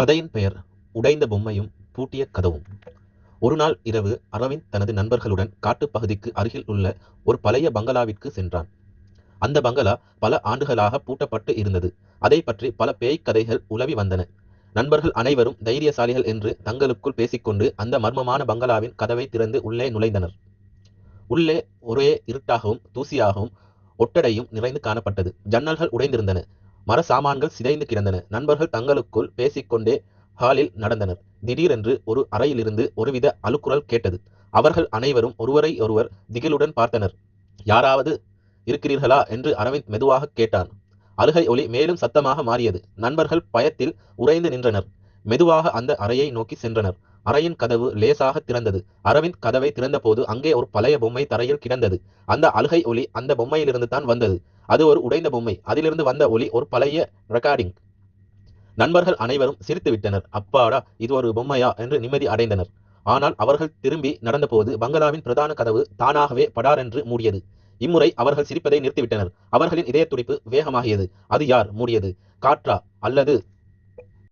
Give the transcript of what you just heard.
கதையின் பெயர் உடைந்த பொம்மையும் பூட்டிய கதவும். ஒரு நாள் இரவு அரவிந்த் தனது நண்பர்களுடன் காட்டுப்பகுதிக்கு அருகில் உள்ள ஒரு பழைய பங்களாவிற்கு சென்றான். அந்த பங்களா பல ஆண்டுகளாக பூட்டப்பட்டு இருந்தது. அதை பற்றி பல பேய்க் கதைகள் உலவி வந்தன. நண்பர்கள் அனைவரும் தைரியசாலிகள் என்று தங்களுக்குள் பேசிக்கொண்டு அந்த மர்மமான பங்களாவின் கதவை திறந்து உள்ளே நுழைந்தனர். உள்ளே ஒரே இருட்டாகவும் தூசியாகவும் ஒட்டடையும் நிறைந்து காணப்பட்டது. ஜன்னல்கள் உடைந்திருந்தன. மர சாமான்கள் சிதைந்து கிடந்தன. நண்பர்கள் தங்களுக்குள் பேசிக்கொண்டே ஹாலில் நடந்தனர். திடீரென்று ஒரு அறையிலிருந்து ஒருவித அழுக்குரல் கேட்டது. அவர்கள் அனைவரும் ஒருவரை ஒருவர் திகிலுடன் பார்த்தனர். யாராவது இருக்கிறீர்களா என்று அரவிந்த் மெதுவாக கேட்டான். அழுகை ஒலி மேலும் சத்தமாக மாறியது. நண்பர்கள் பயத்தில் உறைந்து நின்றனர். மெதுவாக அந்த அறையை நோக்கி சென்றனர். அறையின் கதவு லேசாக திறந்தது. அரவிந்த் கதவை திறந்தபோது அங்கே ஒரு பழைய பொம்மை தரையில் கிடந்தது. அந்த அழுகை ஒலி அந்த பொம்மையிலிருந்து தான் வந்தது. அது ஒரு உடைந்த பொம்மை. அதிலிருந்து வந்த ஒலி ஒரு பழைய ரெக்கார்டிங். நண்பர்கள் அனைவரும் சிரித்து விட்டனர். அப்பாடா, இது ஒரு பொம்மையா என்று நிம்மதி அடைந்தனர். ஆனால் அவர்கள் திரும்பி நடந்தபோது பங்களாவின் பிரதான கதவு தானாகவே படாரென்று மூடியது. இம்முறை அவர்கள் சிரிப்பதை நிறுத்திவிட்டனர். அவர்களின் இதய துடிப்பு வேகமாகியது. அது யார் மூடியது? காற்றா அல்லது